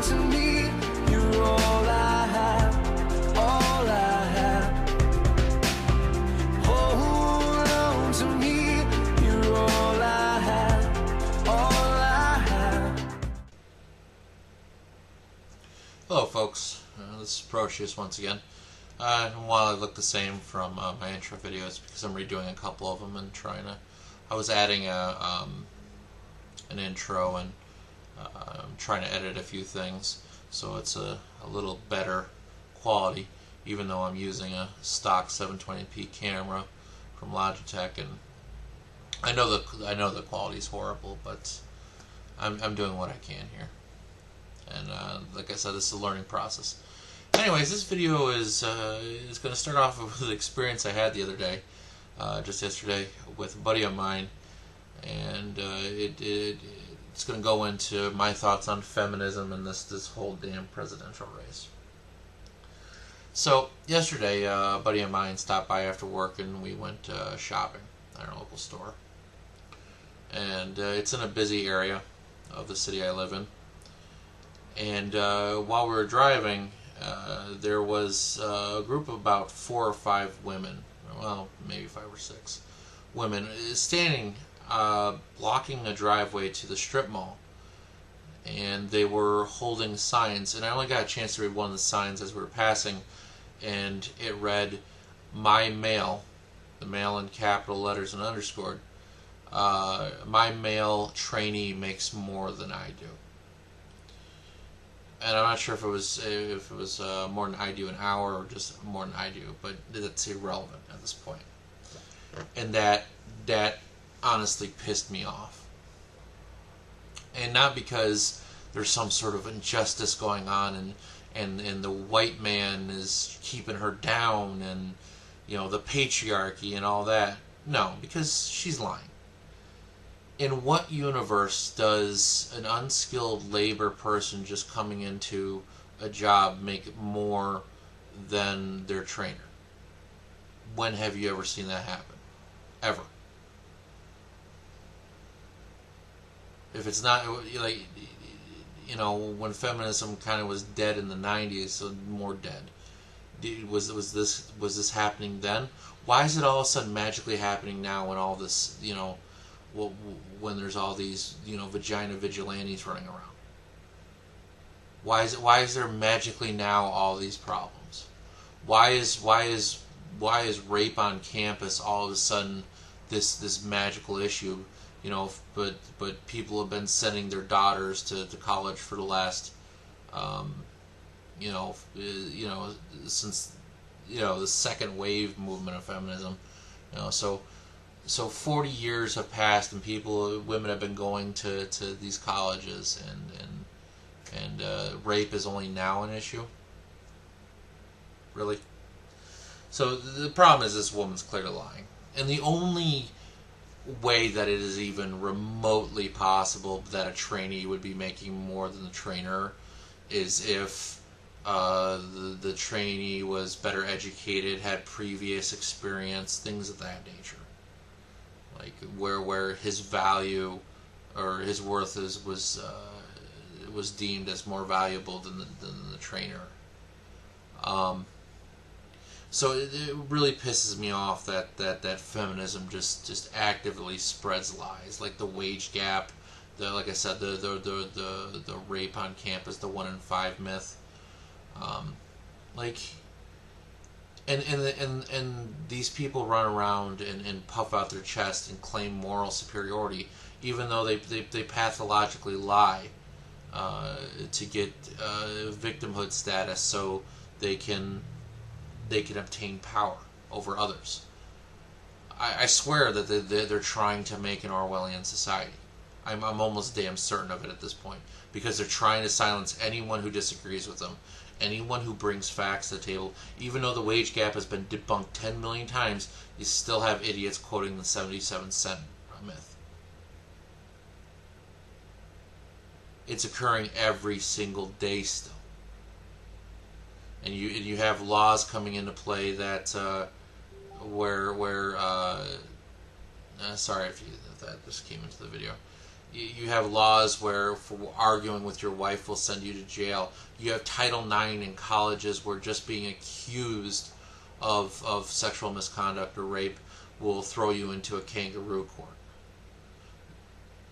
to me, you're all I have, all I have. Hold on to me, you're all I have, all I have. Hello folks, this is Procious once again. While I look the same from my intro videos, because I'm redoing a couple of them and I was adding an intro and I'm trying to edit a few things so it's a little better quality, even though I'm using a stock 720p camera from Logitech, and I know the quality is horrible, but I'm doing what I can here. And like I said, this is a learning process. Anyways, this video is going to start off with an experience I had the other day, just yesterday, with a buddy of mine, and it's going to go into my thoughts on feminism and this whole damn presidential race. So yesterday, a buddy of mine stopped by after work, and we went shopping at our local store, and it's in a busy area of the city I live in. And while we were driving, there was a group of about 4 or 5 women, well, maybe 5 or 6 women, standing blocking a driveway to the strip mall. And they were holding signs, and I only got a chance to read one of the signs as we were passing, and it read, "My male," the male in capital letters and underscored, "My male trainee makes more than I do." And I'm not sure if it was more than I do an hour or just more than I do, but that's irrelevant at this point. And that honestly pissed me off. And not because there's some sort of injustice going on and the white man is keeping her down and, you know, the patriarchy and all that. No, because she's lying. In what universe does an unskilled labor person just coming into a job make more than their trainer? When have you ever seen that happen? Ever. If it's not, like, you know, when feminism kind of was dead in the 90s, so more dead, was this happening then? Why is it all of a sudden magically happening now when all this, you know, when there's all these, you know, vagina vigilantes running around? Why is there magically now all these problems? Why is rape on campus all of a sudden this magical issue? You know, but people have been sending their daughters to college for the last since, you know, the second wave movement of feminism. You know, so 40 years have passed, and women have been going to these colleges, and rape is only now an issue? Really? So the problem is this woman's clearly lying. And the only way that it is even remotely possible that a trainee would be making more than the trainer is if the trainee was better educated, had previous experience, things of that nature. Like where his value or his worth was deemed as more valuable than the trainer. So it really pisses me off that feminism just actively spreads lies, like the wage gap, like I said, the rape on campus, the 1 in 5 myth, And these people run around and puff out their chest and claim moral superiority, even though they pathologically lie to get victimhood status, so they can obtain power over others. I swear that they're trying to make an Orwellian society. I'm almost damn certain of it at this point, because they're trying to silence anyone who disagrees with them. Anyone who brings facts to the table. Even though the wage gap has been debunked 10 million times, you still have idiots quoting the 77-cent myth. It's occurring every single day still. And you have laws coming into play that sorry if that just came into the video. You have laws where for arguing with your wife will send you to jail. You have Title IX in colleges where just being accused of sexual misconduct or rape will throw you into a kangaroo court.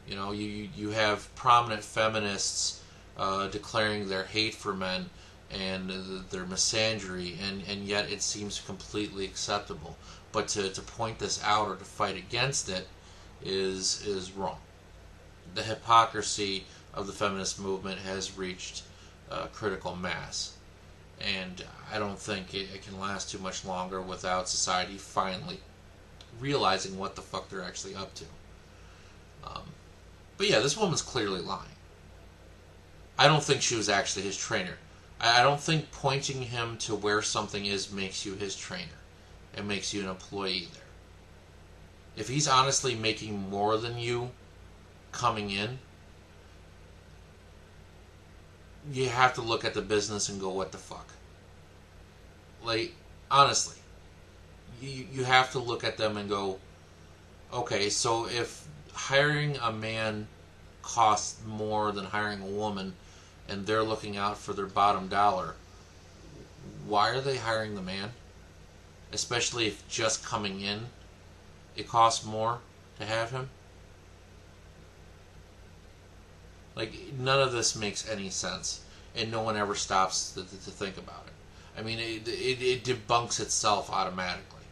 You know, you have prominent feminists declaring their hate for men and their misandry, and yet it seems completely acceptable. But to point this out or to fight against it is wrong. The hypocrisy of the feminist movement has reached critical mass, and I don't think it can last too much longer without society finally realizing what the fuck they're actually up to. But yeah, this woman's clearly lying. I don't think she was actually his trainer. I don't think pointing him to where something is makes you his trainer. It makes you an employee there. If he's honestly making more than you coming in, you have to look at the business and go, what the fuck? Like, honestly, you have to look at them and go, okay, so if hiring a man costs more than hiring a woman and they're looking out for their bottom dollar, why are they hiring the man? Especially if just coming in it costs more to have him. Like, none of this makes any sense, and no one ever stops to think about it. I mean, it debunks itself automatically.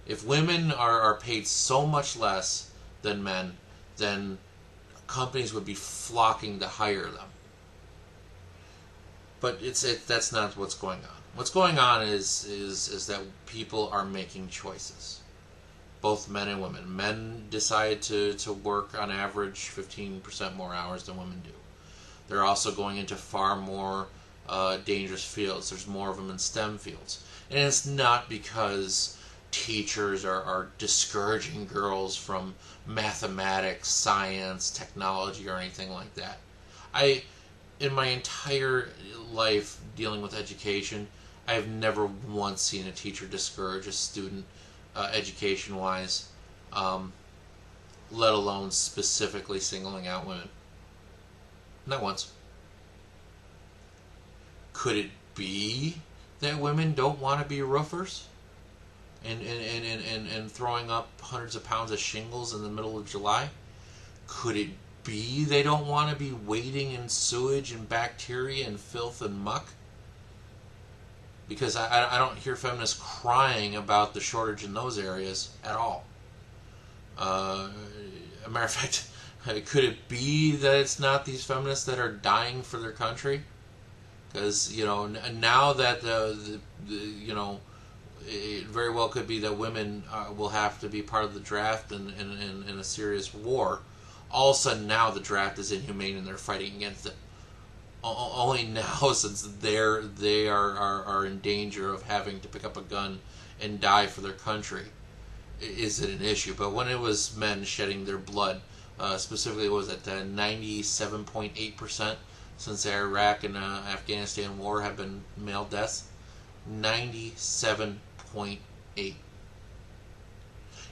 If women are paid so much less than men, then companies would be flocking to hire them. But that's not what's going on. What's going on is that people are making choices. Both men and women. Men decide to work on average 15% more hours than women do. They're also going into far more dangerous fields. There's more of them in STEM fields. And it's not because teachers are discouraging girls from mathematics, science, technology, or anything like that. In my entire life dealing with education, I have never once seen a teacher discourage a student education-wise, let alone specifically singling out women. Not once. Could it be that women don't want to be roofers and throwing up hundreds of pounds of shingles in the middle of July? Could it be they don't want to be wading in sewage and bacteria and filth and muck? Because I don't hear feminists crying about the shortage in those areas at all. A matter of fact, could it be that it's not these feminists that are dying for their country? Because, you know, now that you know, it very well could be that women will have to be part of the draft in a serious war. All of a sudden now the draft is inhumane and they're fighting against it. Only now, since they are in danger of having to pick up a gun and die for their country, is it an issue. But when it was men shedding their blood, specifically, what was it 97.8% since the Iraq and Afghanistan war have been male deaths? 97.8.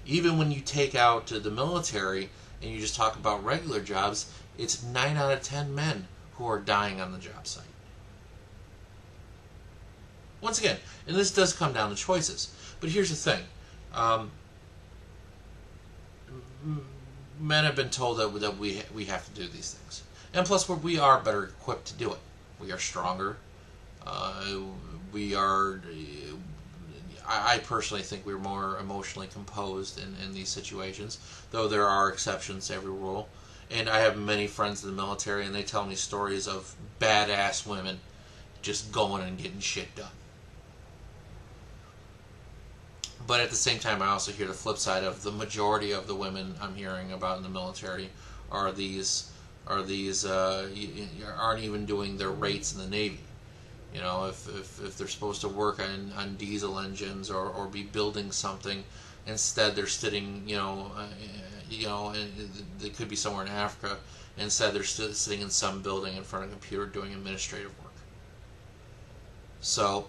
Even when you take out the military and you just talk about regular jobs, it's 9 out of 10 men who are dying on the job site. Once again, and this does come down to choices, but here's the thing. Men have been told that we have to do these things. And plus, we are better equipped to do it. We are stronger. We are... I personally think we're more emotionally composed in these situations, though there are exceptions to every rule. And I have many friends in the military, and they tell me stories of badass women just going and getting shit done. But at the same time, I also hear the flip side of the majority of the women I'm hearing about in the military aren't even doing their rates in the Navy. You know, if they're supposed to work on diesel engines or be building something, instead they're sitting, and they could be somewhere in Africa. Instead, they're sitting in some building in front of a computer doing administrative work. So,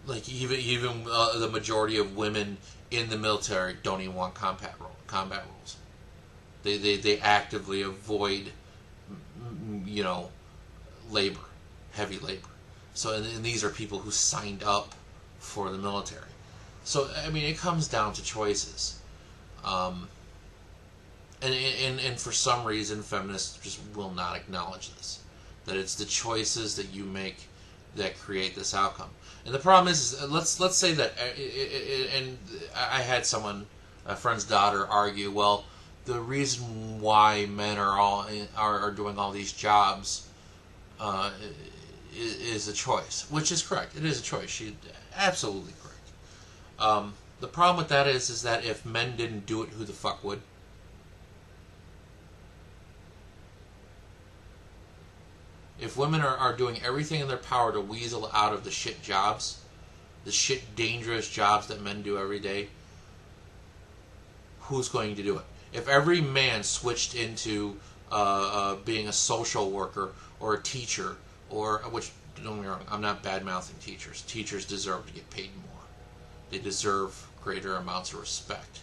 like, even the majority of women in the military don't even want combat roles. They actively avoid, labor, heavy labor. So, and these are people who signed up for the military. So, I mean, it comes down to choices. And for some reason, feminists just will not acknowledge this. That it's the choices that you make that create this outcome. And the problem is let's say that, and I had a friend's daughter, argue, well, the reason why men are doing all these jobs is a choice, which is correct. It is a choice. She's absolutely correct. The problem with that is that if men didn't do it, who the fuck would? If women are doing everything in their power to weasel out of the shit jobs, the shit dangerous jobs that men do every day, who's going to do it? If every man switched into being a social worker or a teacher, which, don't get me wrong, I'm not bad-mouthing teachers. Teachers deserve to get paid more. They deserve greater amounts of respect.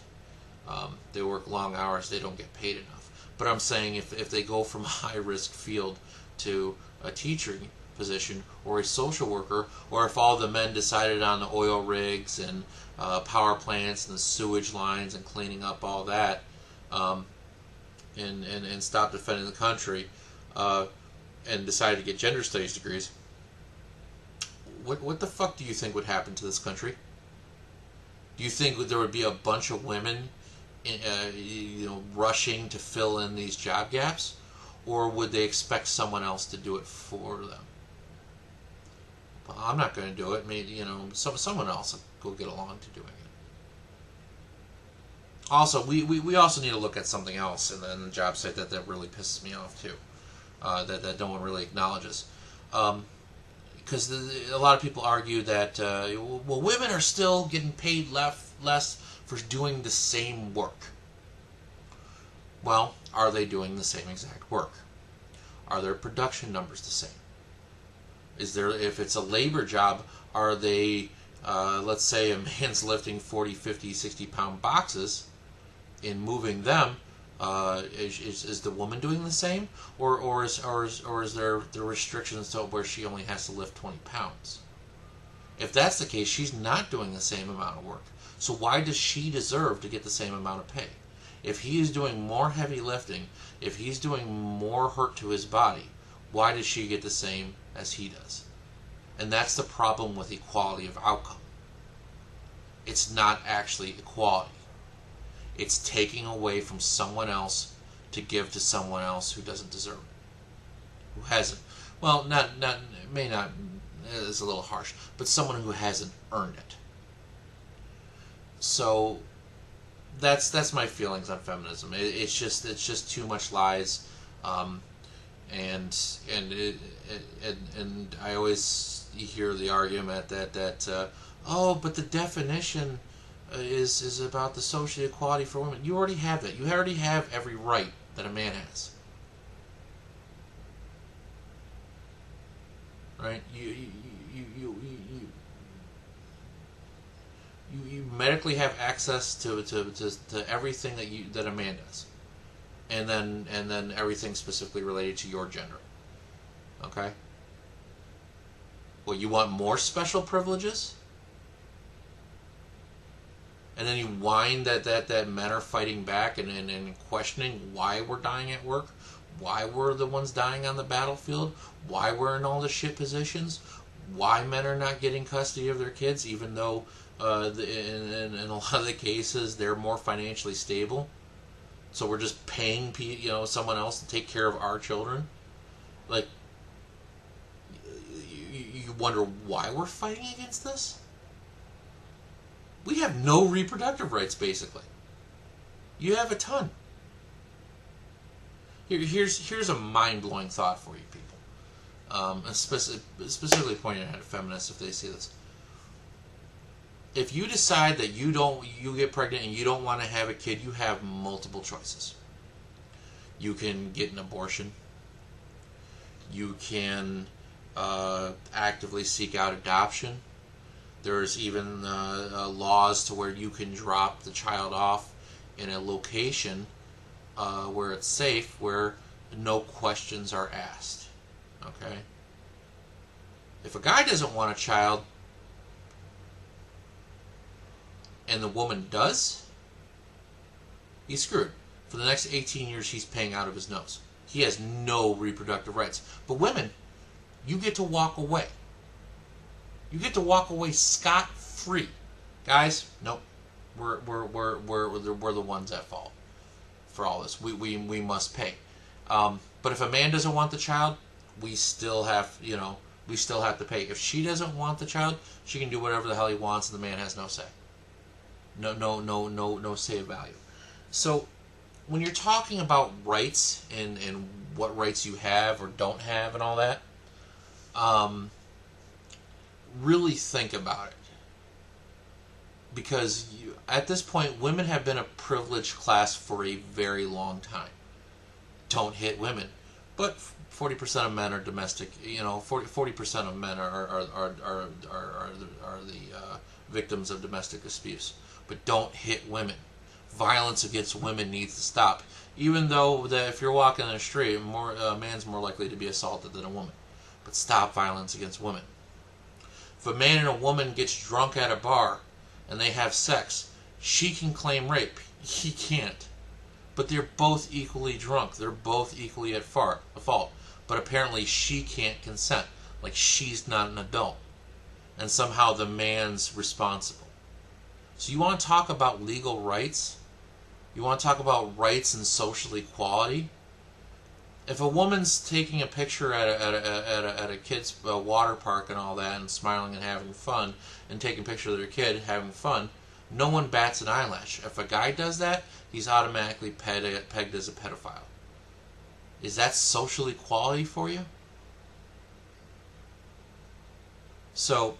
They work long hours, they don't get paid enough. But I'm saying if they go from a high-risk field to a teaching position or a social worker, or if all the men decided on the oil rigs and power plants and the sewage lines and cleaning up all that, and stop defending the country, and decided to get gender studies degrees, what the fuck do you think would happen to this country? Do you think there would be a bunch of women rushing to fill in these job gaps? Or would they expect someone else to do it for them? Well, I'm not going to do it. Maybe, someone else will go get along to doing it. Also, we also need to look at something else in the job site that really pisses me off too. That no one really acknowledges. Because a lot of people argue that, women are still getting paid less for doing the same work. Well, are they doing the same exact work? Are their production numbers the same? If it's a labor job, are they, let's say a man's lifting 40, 50, 60 pound boxes and moving them, is the woman doing the same? Or is there restrictions to where she only has to lift 20 pounds? If that's the case, she's not doing the same amount of work. So why does she deserve to get the same amount of pay? If he is doing more heavy lifting, if he's doing more hurt to his body, why does she get the same as he does? And that's the problem with equality of outcome. It's not actually equality. It's taking away from someone else to give to someone else who doesn't deserve it. Who hasn't. Well, may not, it's a little harsh, but someone who hasn't earned it. So that's my feelings on feminism. It's just too much lies, and I always hear the argument that but the definition is about the social equality for women. You already have that. You already have every right that a man has. Right? You medically have access to everything that a man does, and then everything specifically related to your gender. Okay. Well, you want more special privileges, and then you whine that men are fighting back and questioning why we're dying at work, why we're the ones dying on the battlefield, why we're in all the shit positions, why men are not getting custody of their kids, even though in a lot of the cases they're more financially stable. So we're just paying someone else to take care of our children. Like, you wonder why we're fighting against this? We have no reproductive rights, basically. You have a ton. Here's a mind-blowing thought for you people. Specifically pointing at feminists if they see this. If you decide that you get pregnant and you don't want to have a kid, you have multiple choices. You can get an abortion. You can actively seek out adoption. There's even laws to where you can drop the child off in a location where it's safe, where no questions are asked. Okay? If a guy doesn't want a child and the woman does, he's screwed. For the next 18 years, he's paying out of his nose. He has no reproductive rights. But women, you get to walk away. You get to walk away scot-free. Guys, nope. We're the ones at fault for all this. We must pay. But if a man doesn't want the child, we still have to pay. If she doesn't want the child, she can do whatever the hell he wants, and the man has no say. No say of value. So when you're talking about rights and what rights you have or don't have and all that, really think about it. Because at this point, women have been a privileged class for a very long time. Don't hit women. But 40% of men are domestic. 40% of men are the victims of domestic abuse. But don't hit women. Violence against women needs to stop. Even though that if you're walking in the street, a man's more likely to be assaulted than a woman. But stop violence against women. If a man and a woman gets drunk at a bar and they have sex, she can claim rape. He can't. But they're both equally drunk. They're both equally at fault. But apparently she can't consent. Like she's not an adult. And somehow the man's responsible. So you want to talk about legal rights? You want to talk about rights and social equality? If a woman's taking a picture at a kid's water park and all that and smiling and having fun and taking a picture of their kid having fun, no one bats an eyelash. If a guy does that, he's automatically pegged as a pedophile. Is that social equality for you? So,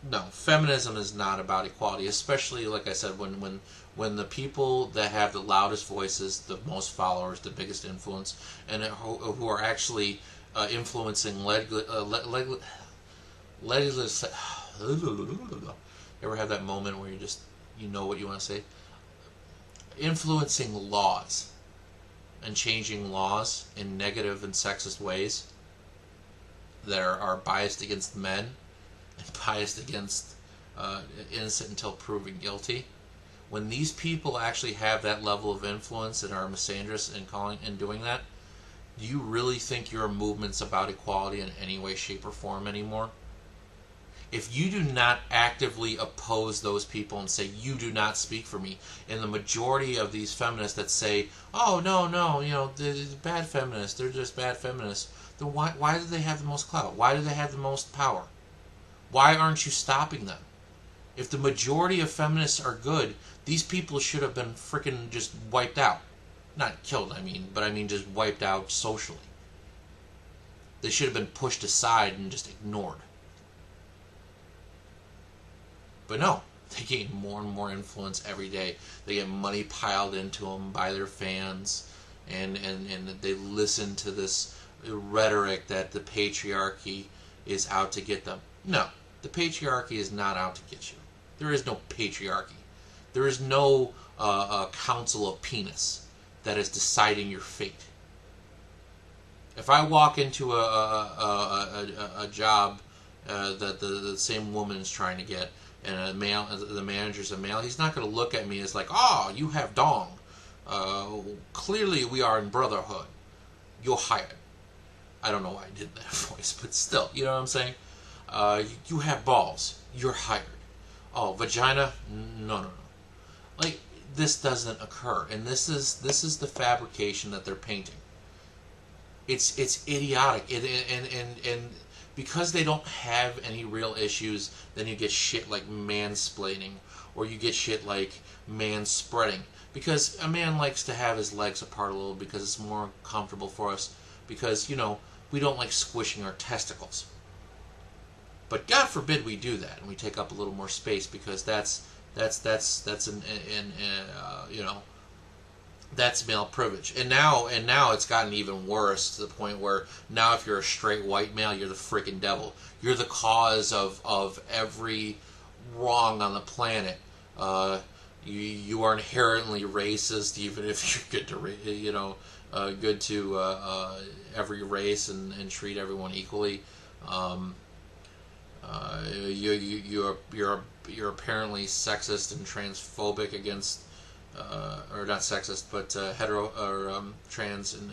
no, feminism is not about equality, especially, like I said, when the people that have the loudest voices, the most followers, the biggest influence, and who are actually influencing you ever have that moment where you know what you want to say? Influencing laws and changing laws in negative and sexist ways that are biased against men and biased against innocent until proven guilty. When these people actually have that level of influence and are misandrous in doing that, do you really think your movement's about equality in any way, shape, or form anymore? If you do not actively oppose those people and say, you do not speak for me, and the majority of these feminists that say, oh, no, they're bad feminists, they're just bad feminists, then why do they have the most clout? Why do they have the most power? Why aren't you stopping them? If the majority of feminists are good, these people should have been freaking just wiped out. Not killed, but just wiped out socially. They should have been pushed aside and just ignored. But no, they gain more and more influence every day. They get money piled into them by their fans, and they listen to this rhetoric that the patriarchy is out to get them. No, the patriarchy is not out to get you. There is no patriarchy. There is no council of penis that is deciding your fate. If I walk into a job that the same woman is trying to get, and the manager's a male, he's not going to look at me as like, oh, you have dong. Clearly we are in brotherhood. You're hired. I don't know why I did that voice, but still, you know what I'm saying? You have balls. You're hired. Oh, vagina? No. Like, this doesn't occur, and this is the fabrication that they're painting. It's idiotic, and because they don't have any real issues, then you get shit like mansplaining, or you get shit like manspreading. Because a man likes to have his legs apart a little because it's more comfortable for us. Because we don't like squishing our testicles. But God forbid we do that and we take up a little more space, because that's male privilege. And now it's gotten even worse, to the point where now if you're a straight white male, you're the freaking devil. You're the cause of every wrong on the planet. you are inherently racist, even if you're good to good to every race and treat everyone equally. You're apparently sexist and transphobic against, or not sexist, but hetero or trans and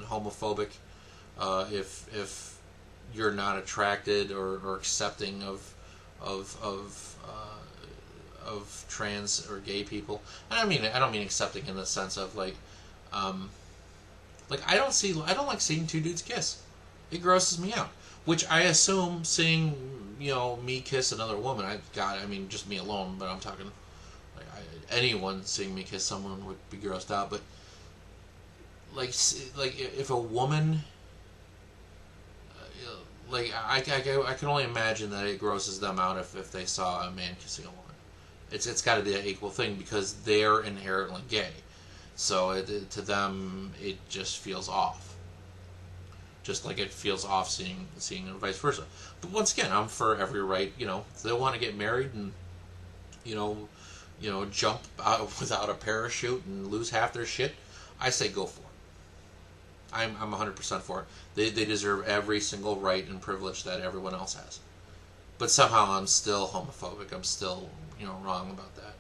homophobic. If you're not attracted or accepting of trans or gay people, and I don't mean accepting in the sense of like I don't like seeing two dudes kiss. It grosses me out. Which I assume seeing, me kiss another woman, just me alone, but I'm talking, anyone seeing me kiss someone would be grossed out, but, if a woman, I can only imagine that it grosses them out if they saw a man kissing a woman. It's got to be an equal thing, because they're inherently gay. So to them, it just feels off. Just like it feels off seeing and vice versa. But once again, I'm for every right. If they want to get married and jump out without a parachute and lose half their shit, I say go for it. I'm 100% for it. They deserve every single right and privilege that everyone else has. But somehow I'm still homophobic. I'm still wrong about that.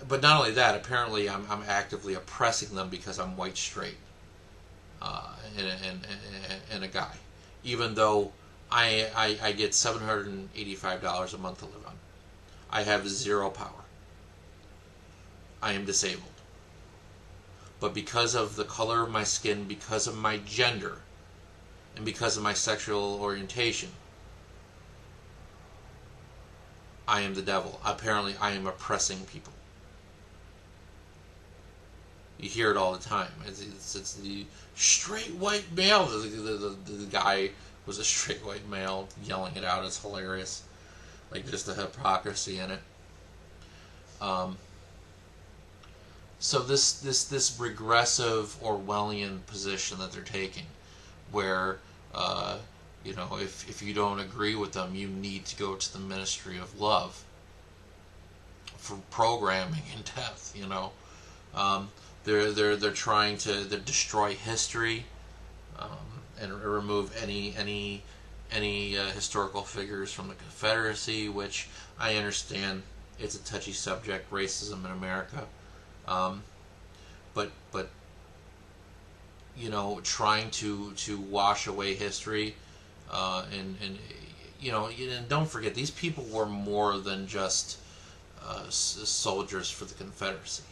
But not only that, apparently I'm actively oppressing them because I'm white, straight, and a guy, even though I get $785 a month to live on. I have zero power. I am disabled. But because of the color of my skin, because of my gender, and because of my sexual orientation, I am the devil. Apparently, I am oppressing people. You hear it all the time. It's the straight white male. The guy was a straight white male yelling it out. It's hilarious. Just the hypocrisy in it. So this regressive Orwellian position that they're taking, where if you don't agree with them, you need to go to the Ministry of Love for programming and death. They're trying to destroy history and remove any historical figures from the Confederacy, which I understand it's a touchy subject, racism in America. But trying to wash away history, and don't forget, these people were more than just soldiers for the Confederacy.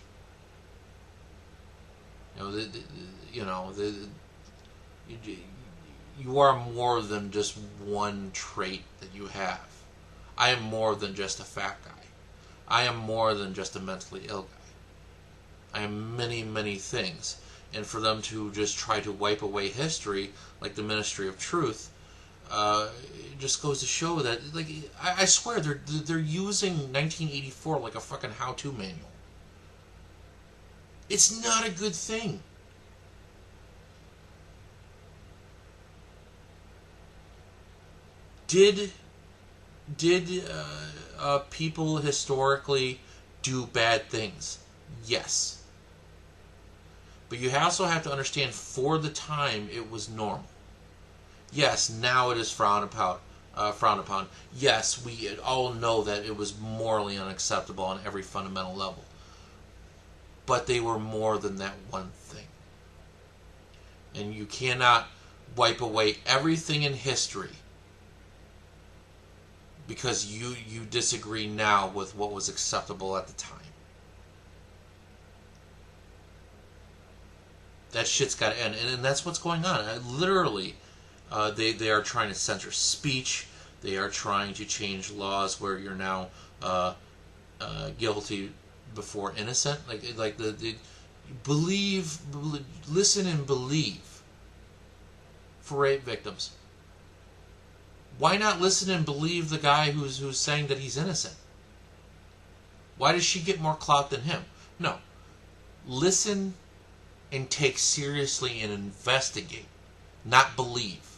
You are more than just one trait that you have. I am more than just a fat guy. I am more than just a mentally ill guy. I am many, many things. And for them to just try to wipe away history, like the Ministry of Truth, it just goes to show that, I swear, they're using 1984 like a fucking how-to manual. It's not a good thing. Did people historically do bad things? Yes. But you also have to understand, for the time, it was normal. Yes, now it is frowned upon. Yes, we all know that it was morally unacceptable on every fundamental level. But they were more than that one thing. And you cannot wipe away everything in history because you disagree now with what was acceptable at the time. That shit's got to end. And that's what's going on. Literally, they are trying to censor speech. They are trying to change laws where you're now guilty before innocent. Listen and believe for rape victims. Why not listen and believe the guy who's saying that he's innocent? Why does she get more clout than him? No. Listen and take seriously and investigate, not believe.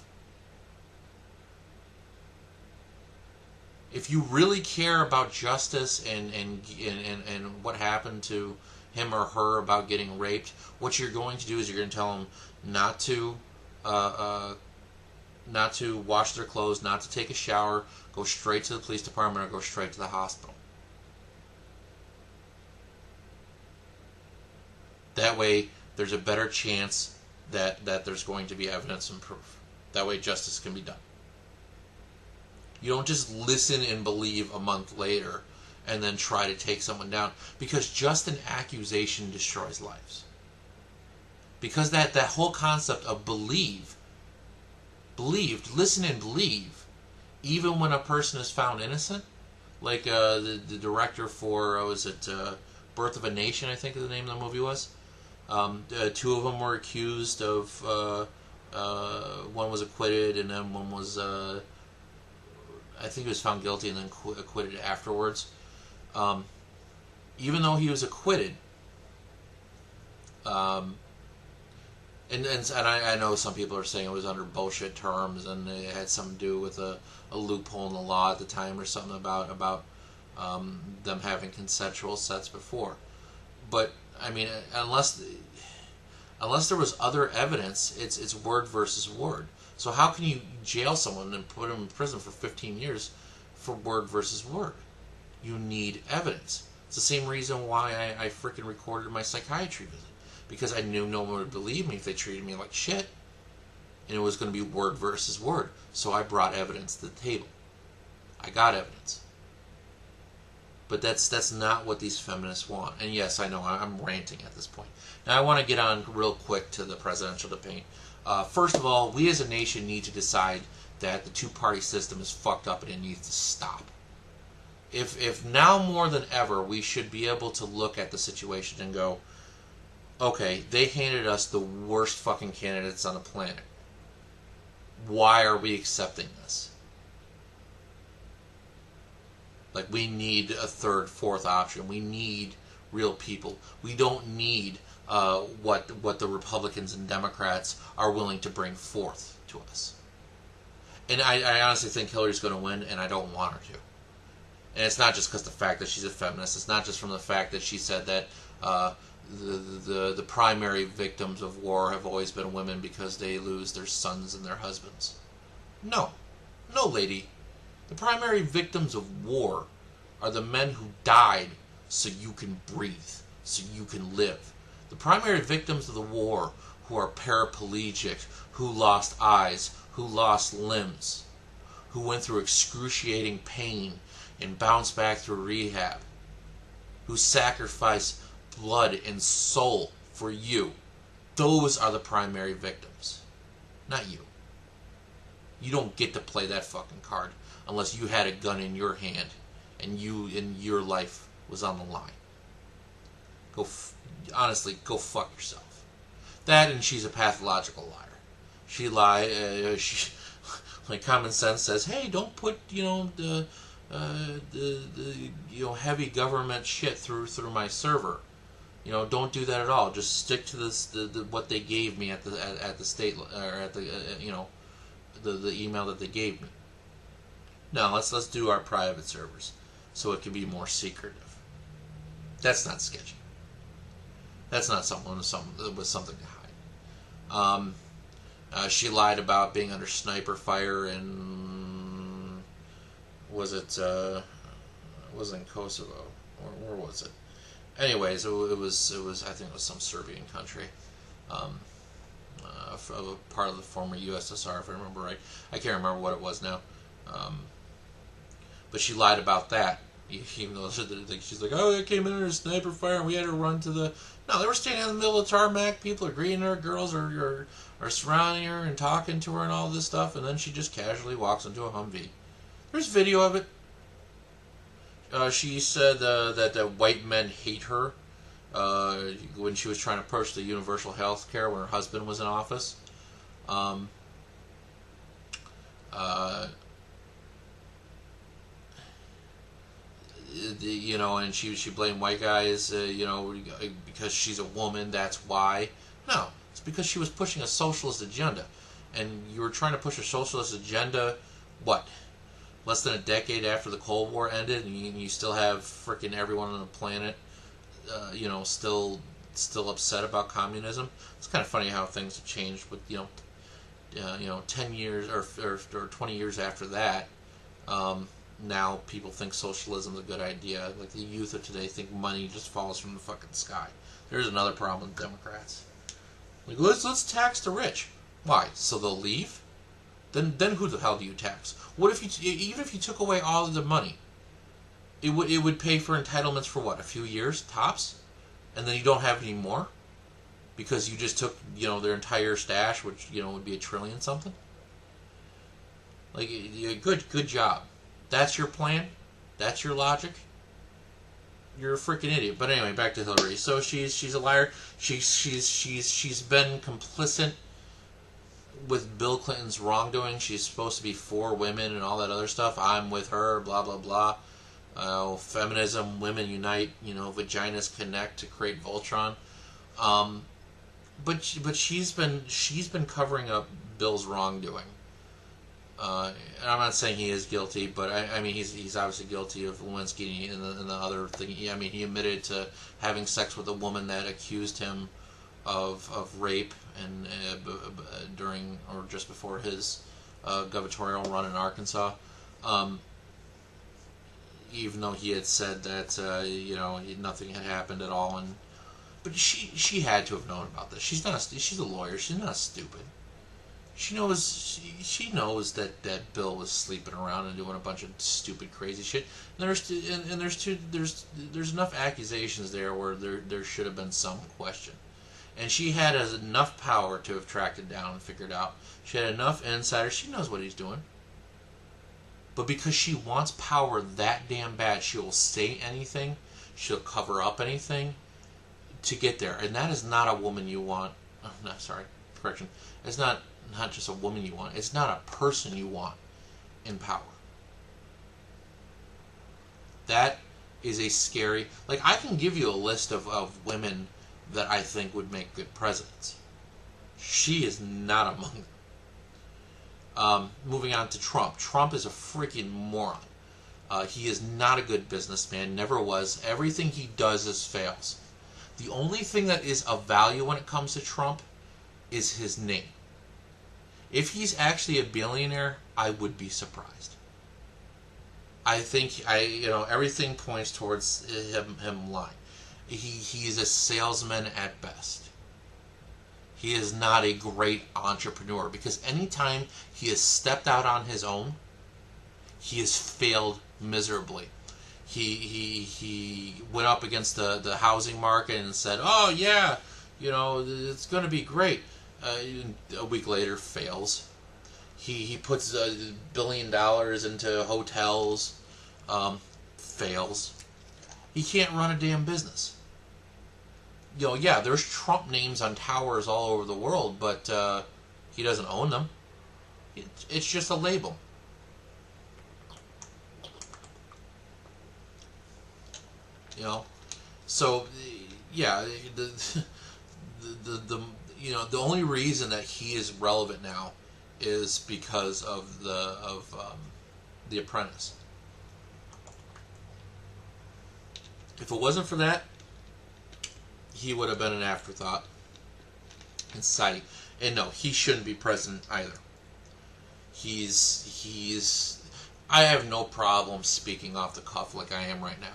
If you really care about justice and what happened to him or her about getting raped, what you're going to do is you're going to tell them not to wash their clothes, not to take a shower, go straight to the police department, or go straight to the hospital. That way, there's a better chance that there's going to be evidence and proof. That way, justice can be done. You don't just listen and believe a month later and then try to take someone down, because just an accusation destroys lives. Because that whole concept of listen and believe, even when a person is found innocent, like the director for, Birth of a Nation, I think the name of the movie was. Two of them were accused of, one was acquitted, and then one was, I think he was found guilty and then acquitted afterwards. Even though he was acquitted, and I know some people are saying it was under bullshit terms and it had something to do with a loophole in the law at the time or something about them having consensual sex before. But I mean, unless there was other evidence, it's word versus word. So how can you jail someone and put them in prison for 15 years for word versus word? You need evidence. It's the same reason why I freaking recorded my psychiatry visit. Because I knew no one would believe me if they treated me like shit. And it was going to be word versus word. So I brought evidence to the table. I got evidence. But that's not what these feminists want. And yes, I know I'm ranting at this point. Now I want to get on real quick to the presidential debate. First of all, we as a nation need to decide that the two-party system is fucked up and it needs to stop. If now more than ever, we should be able to look at the situation and go, okay, they handed us the worst fucking candidates on the planet. Why are we accepting this? Like, we need a third, fourth option. We need real people. We don't need what the Republicans and Democrats are willing to bring forth to us. And I honestly think Hillary's going to win, and I don't want her to. And it's not just because the fact that she's a feminist. It's not just from the fact that she said that the primary victims of war have always been women because they lose their sons and their husbands. No, lady. The primary victims of war are the men who died so you can breathe, so you can live. The primary victims of the war who are paraplegic, who lost eyes, who lost limbs, who went through excruciating pain and bounced back through rehab, who sacrificed blood and soul for you. Those are the primary victims, not you. You don't get to play that fucking card unless you had a gun in your hand and your life was on the line. Honestly, go fuck yourself. That, and she's a pathological liar. She lied. Like common sense says, hey, don't put the heavy government shit through my server. Don't do that at all. Just stick to this what they gave me at the state or at the the email that they gave me. No, let's do our private servers so it can be more secretive. That's not sketchy. That's not something with something to hide. She lied about being under sniper fire in wasn't Kosovo, or where was it? Anyways, it was I think it was some Serbian country, a part of the former USSR, if I remember right. I can't remember what it was now, but she lied about that. Even though she's like, oh, I came in under sniper fire and we had to run to the... No, they were standing in the middle of the tarmac. People are greeting her. Girls are surrounding her and talking to her and all this stuff. And then she just casually walks into a Humvee. There's video of it. She said that white men hate her when she was trying to push the universal health care when her husband was in office. And she blamed white guys, because she's a woman, that's why. No, it's because she was pushing a socialist agenda. And you were trying to push a socialist agenda, what? less than a decade after the Cold War ended, and you still have freaking everyone on the planet, still upset about communism. It's kind of funny how things have changed. With 10 years or 20 years after that, now people think socialism is a good idea. Like the youth of today think money just falls from the fucking sky. There's another problem with Democrats. Like let's tax the rich. Why? So they'll leave? Then who the hell do you tax? What if even if you took away all of the money, it would pay for entitlements for what, a few years tops, and then you don't have any more because you just took their entire stash, which would be $1 trillion something. Like good job. That's your plan. That's your logic. You're a freaking idiot. But anyway, back to Hillary. So she's a liar. She's been complicit with Bill Clinton's wrongdoing. She's supposed to be for women and all that other stuff. I'm with her, blah blah blah. Feminism, women unite. Vaginas connect to create Voltron. But she's been covering up Bill's wrongdoing. And I'm not saying he is guilty, but I mean he's obviously guilty of Lewinsky and the other thing. I mean he admitted to having sex with a woman that accused him of rape and during or just before his gubernatorial run in Arkansas, even though he had said that nothing had happened at all, but she had to have known about this. She's a lawyer. She's not stupid. She knows that Bill was sleeping around and doing a bunch of stupid, crazy shit. And there's enough accusations there where there should have been some question. And she had enough power to have tracked it down and figured out. She had enough insiders. She knows what he's doing. But because she wants power that damn bad, she will say anything. She'll cover up anything to get there. And that is not a woman you want. Oh, no, sorry. Correction. It's not just a woman you want. It's not a person you want in power. That is a scary... Like, I can give you a list of women that I think would make good presidents. She is not among them. Moving on to Trump. Trump is a freaking moron. He is not a good businessman. Never was. Everything he does fails. The only thing that is of value when it comes to Trump is his name. If he's actually a billionaire, I would be surprised. I think everything points towards him lying. He is a salesman at best. He is not a great entrepreneur because anytime he has stepped out on his own, he has failed miserably. He went up against the housing market and said, "Oh yeah, it's going to be great." A week later, fails. He puts $1 billion into hotels, fails. He can't run a damn business. Yeah, there's Trump names on towers all over the world, but he doesn't own them. It's just a label. So yeah, the only reason that he is relevant now is because of the Apprentice. If it wasn't for that, he would have been an afterthought in society. And no, he shouldn't be president either. I have no problem speaking off the cuff like I am right now.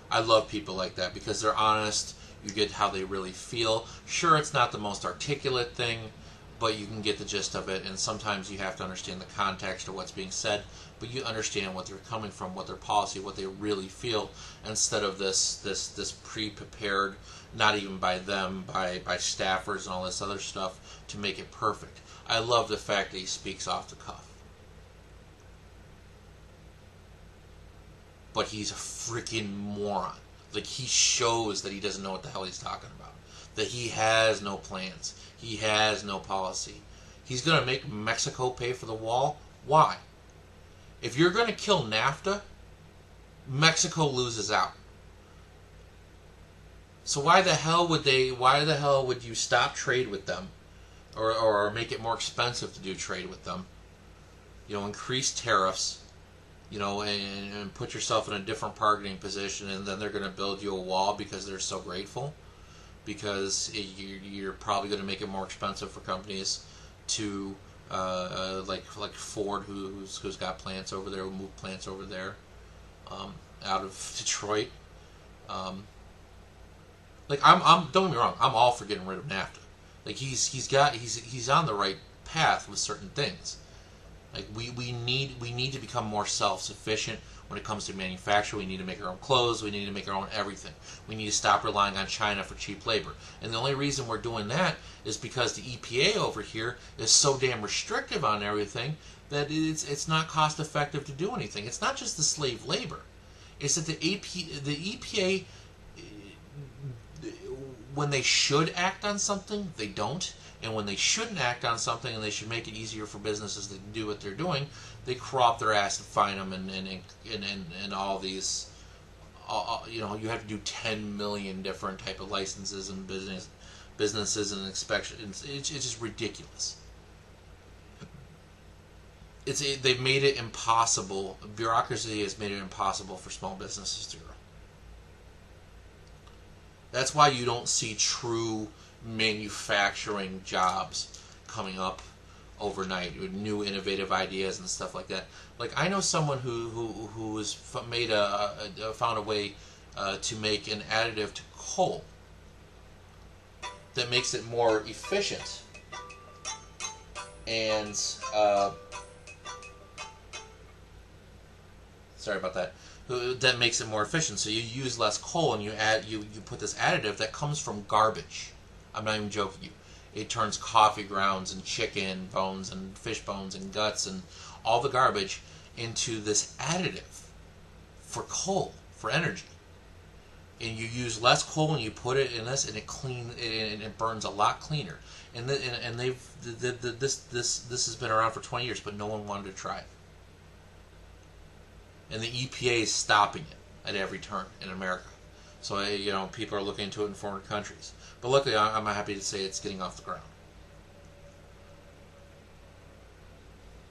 I love people like that because they're honest. You get how they really feel. Sure, it's not the most articulate thing, but you can get the gist of it, and sometimes you have to understand the context of what's being said, but you understand what they're coming from, what their policy, what they really feel, instead of this pre-prepared, not even by them, by staffers and all this other stuff, to make it perfect. I love the fact that he speaks off the cuff. But he's a freaking moron. Like, he shows that he doesn't know what the hell he's talking about. That he has no plans. He has no policy. He's going to make Mexico pay for the wall. Why? If you're going to kill NAFTA, Mexico loses out. So why the hell would you stop trade with them? Or make it more expensive to do trade with them? increase tariffs, and put yourself in a different bargaining position, and then they're going to build you a wall because they're so grateful, because you're probably going to make it more expensive for companies to, like Ford, who's got plants over there, who moved plants over there, out of Detroit. I'm don't get me wrong, I'm all for getting rid of NAFTA. Like he's on the right path with certain things. Like we need to become more self-sufficient when it comes to manufacture. We need to make our own clothes. We need to make our own everything. We need to stop relying on China for cheap labor. And the only reason we're doing that is because the EPA over here is so damn restrictive on everything that it's not cost effective to do anything. It's not just the slave labor. It's that the EPA, when they should act on something, they don't. And when they shouldn't act on something and they should make it easier for businesses to do what they're doing, they crawl up their ass and fine them and all these, you have to do 10 million different type of licenses and businesses and inspections. It's just ridiculous. They've made it impossible. Bureaucracy has made it impossible for small businesses to grow. That's why you don't see true manufacturing jobs coming up overnight with new innovative ideas and stuff like that. Like I know someone who has found a way to make an additive to coal that makes it more efficient and sorry about that. That makes it more efficient. So you use less coal and you put this additive that comes from garbage. I'm not even joking you. It turns coffee grounds and chicken bones and fish bones and guts and all the garbage into this additive for coal, for energy. And you use less coal and you put it in this, and it burns a lot cleaner. And this has been around for 20 years, but no one wanted to try it. And the EPA is stopping it at every turn in America. So people are looking into it in foreign countries. But luckily, I'm happy to say it's getting off the ground.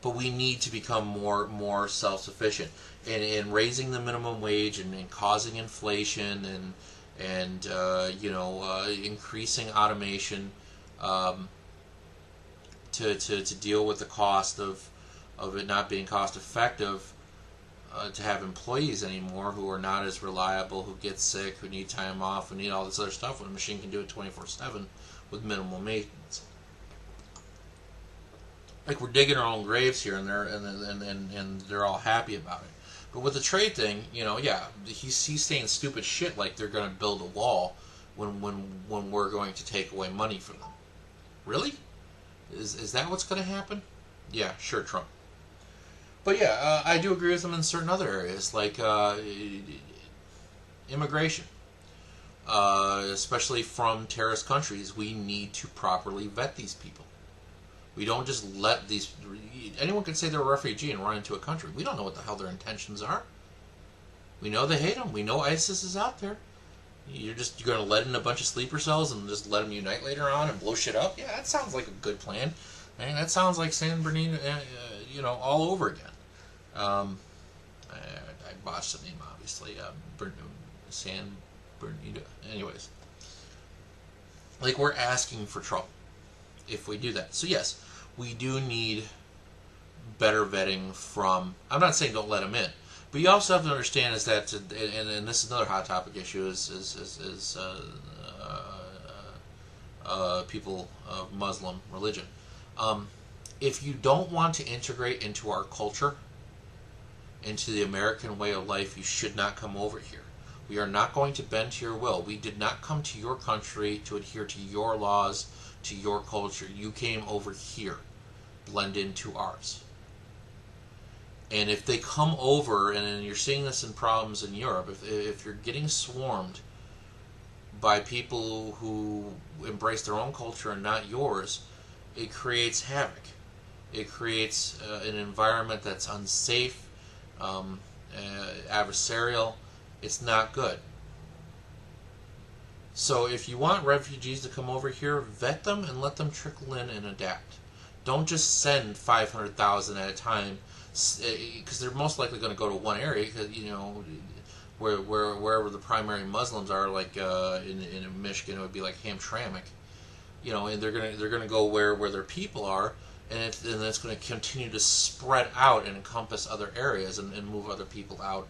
But we need to become more self-sufficient, and raising the minimum wage and causing inflation and increasing automation to deal with the cost of it not being cost effective. To have employees anymore who are not as reliable, who get sick, who need time off, who need all this other stuff when a machine can do it 24/7 with minimal maintenance. Like we're digging our own graves here, and they're all happy about it. But with the trade thing, he's saying stupid shit like they're going to build a wall when we're going to take away money from them. Really? Is that what's going to happen? Yeah, sure, Trump. But yeah, I do agree with them in certain other areas, like immigration. Especially from terrorist countries, we need to properly vet these people. We don't just let these... Anyone can say they're a refugee and run into a country. We don't know what the hell their intentions are. We know they hate them. We know ISIS is out there. You're going to let in a bunch of sleeper cells and just let them unite later on and blow shit up? Yeah, that sounds like a good plan. Man, that sounds like San Bernardino, all over again. I botched the name, obviously. San Bernardino. Anyways. Like, we're asking for trouble if we do that. So, yes, we do need better vetting from... I'm not saying don't let them in. But you also have to understand is that, and this is another hot topic issue, is people of Muslim religion. If you don't want to integrate into our culture, into the American way of life, you should not come over here. We are not going to bend to your will. We did not come to your country to adhere to your laws, to your culture. You came over here. Blend into ours. And if they come over, and you're seeing this in problems in Europe, if you're getting swarmed by people who embrace their own culture and not yours, it creates havoc. It creates an environment that's unsafe, adversarial. It's not good. So if you want refugees to come over here, vet them and let them trickle in and adapt. Don't just send 500,000 at a time, because they're most likely going to go to one area, because, you know, wherever the primary Muslims are, like in Michigan, it would be like Hamtramck, you know, and they're gonna go where their people are, and it's going to continue to spread out and encompass other areas and move other people out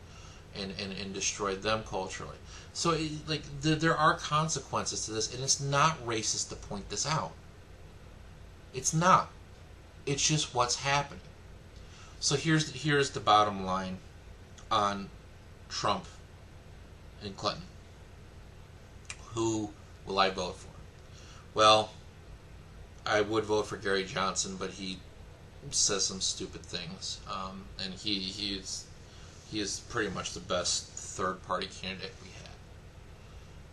and destroy them culturally. So there are consequences to this, and it's not racist to point this out. It's not. It's just what's happening. So here's the bottom line on Trump and Clinton. Who will I vote for? Well, I would vote for Gary Johnson, but he says some stupid things, and he is pretty much the best third party candidate we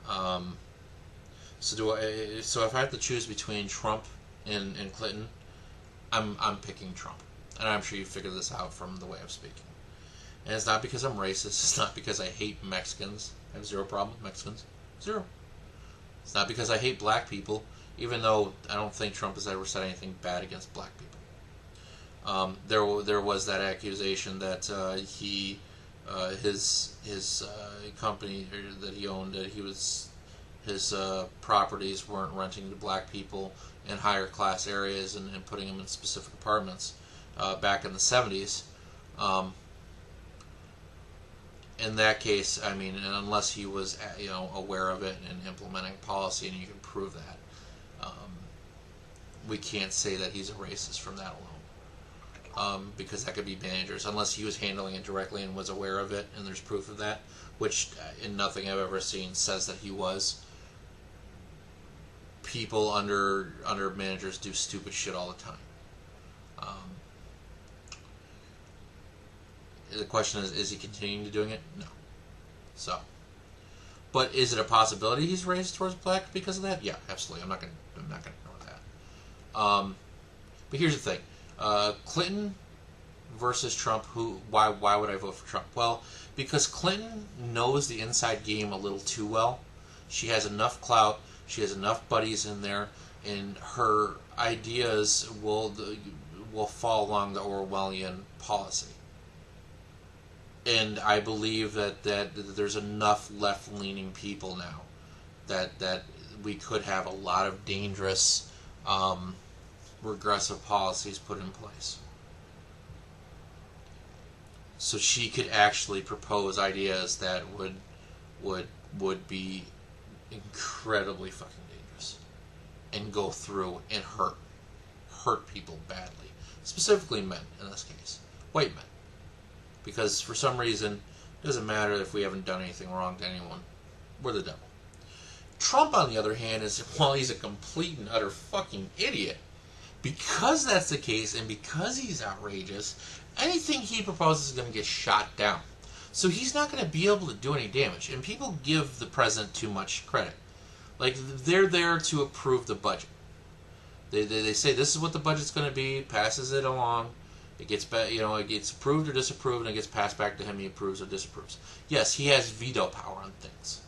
had. So if I have to choose between Trump and Clinton, I'm picking Trump, and I'm sure you figured this out from the way I'm speaking. And it's not because I'm racist. It's not because I hate Mexicans. I have zero problem with Mexicans. Zero. It's not because I hate black people, even though I don't think Trump has ever said anything bad against black people. There was that accusation that his company that he owned, that his properties weren't renting to black people in higher class areas and putting them in specific apartments back in the 70s. In that case, I mean, unless he was, you know, aware of it and implementing policy, and you can prove that, we can't say that he's a racist from that alone, because that could be dangerous. Unless he was handling it directly and was aware of it, and there's proof of that, which in nothing I've ever seen says that he was. People under managers do stupid shit all the time. The question is he continuing to doing it? No. So, but is it a possibility he's racist towards black because of that? Yeah, absolutely. I'm not gonna ignore that. But here's the thing: Clinton versus Trump. Why would I vote for Trump? Well, because Clinton knows the inside game a little too well. She has enough clout. She has enough buddies in there, and her ideas will fall along the Orwellian policy. And I believe that there's enough left-leaning people now that we could have a lot of dangerous, regressive policies put in place. So she could actually propose ideas that would be incredibly fucking dangerous and go through and hurt people badly, specifically men in this case, white men. Because for some reason, it doesn't matter if we haven't done anything wrong to anyone. We're the devil. Trump, on the other hand, he's a complete and utter fucking idiot. Because that's the case, and because he's outrageous, anything he proposes is going to get shot down. So he's not going to be able to do any damage. And people give the president too much credit. Like, they're there to approve the budget. They say this is what the budget's going to be, passes it along. It gets, it gets approved or disapproved, and it gets passed back to him. He approves or disapproves. Yes, he has veto power on things,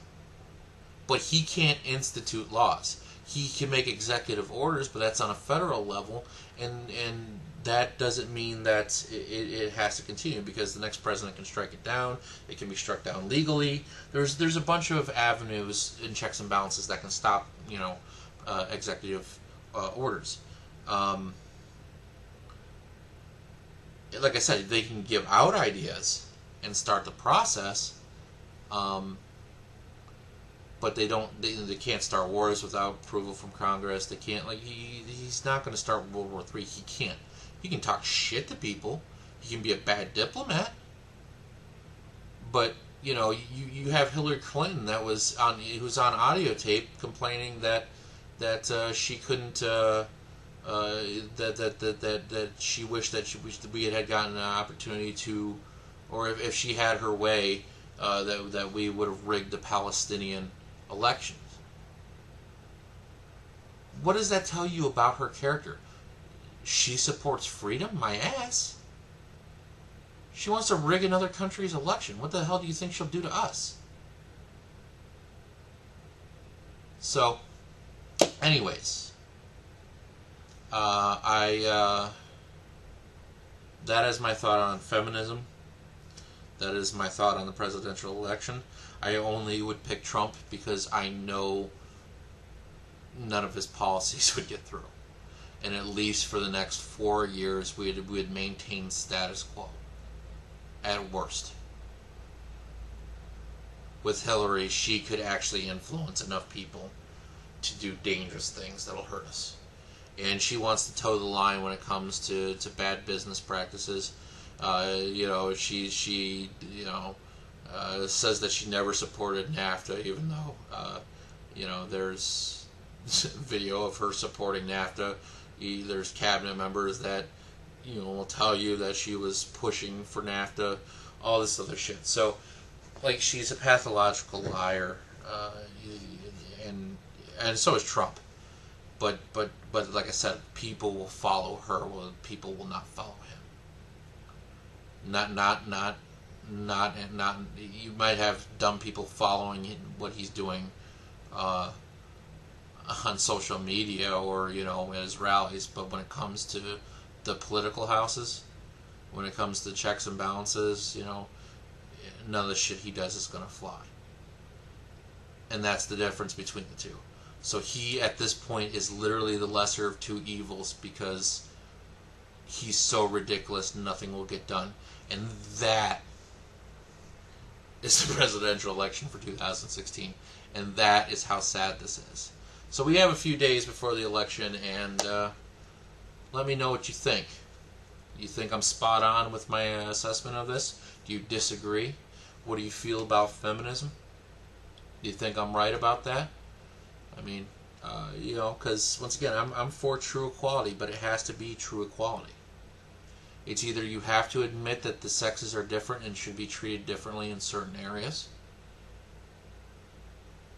but he can't institute laws. He can make executive orders, but that's on a federal level, and that doesn't mean that it has to continue, because the next president can strike it down. It can be struck down legally. There's a bunch of avenues and checks and balances that can stop executive orders. Like I said, they can give out ideas and start the process, but they can't start wars without approval from Congress. They can't, he's not going to start World War III. He can't. He can talk shit to people. He can be a bad diplomat. But you have Hillary Clinton who's on audio tape complaining that she couldn't. That she wished that we had gotten an opportunity to, or if she had her way, that we would have rigged the Palestinian elections. What does that tell you about her character? She supports freedom? My ass. She wants to rig another country's election. What the hell do you think she'll do to us? So, anyways, That is my thought on feminism. That is my thought on the presidential election. I only would pick Trump because I know none of his policies would get through. And at least for the next 4 years, we'd maintain status quo. At worst. With Hillary, she could actually influence enough people to do dangerous things that'll hurt us. And she wants to toe the line when it comes to bad business practices. She says that she never supported NAFTA, even though there's video of her supporting NAFTA. There's cabinet members that will tell you that she was pushing for NAFTA, all this other shit. So, like, she's a pathological liar, and so is Trump. But like I said, people will follow her. Well, people will not follow him. Not. You might have dumb people following what he's doing on social media or at his rallies. But when it comes to the political houses, when it comes to checks and balances, none of the shit he does is gonna fly. And that's the difference between the two. So he, at this point, is literally the lesser of two evils because he's so ridiculous, nothing will get done. And that is the presidential election for 2016. And that is how sad this is. So we have a few days before the election, and let me know what you think. You think I'm spot on with my assessment of this? Do you disagree? What do you feel about feminism? Do you think I'm right about that? I mean, because once again, I'm for true equality, but it has to be true equality. It's either you have to admit that the sexes are different and should be treated differently in certain areas,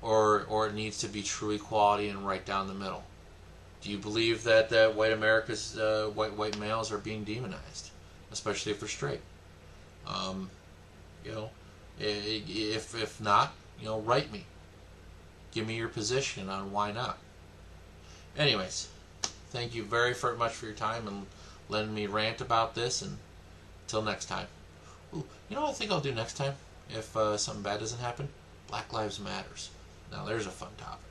or it needs to be true equality and right down the middle. Do you believe that white America's white males are being demonized, especially if they're straight? If not, write me. Give me your position on why not. Anyways, thank you very much for your time and letting me rant about this. And until next time. Ooh, what I think I'll do next time if something bad doesn't happen? Black Lives Matters. Now there's a fun topic.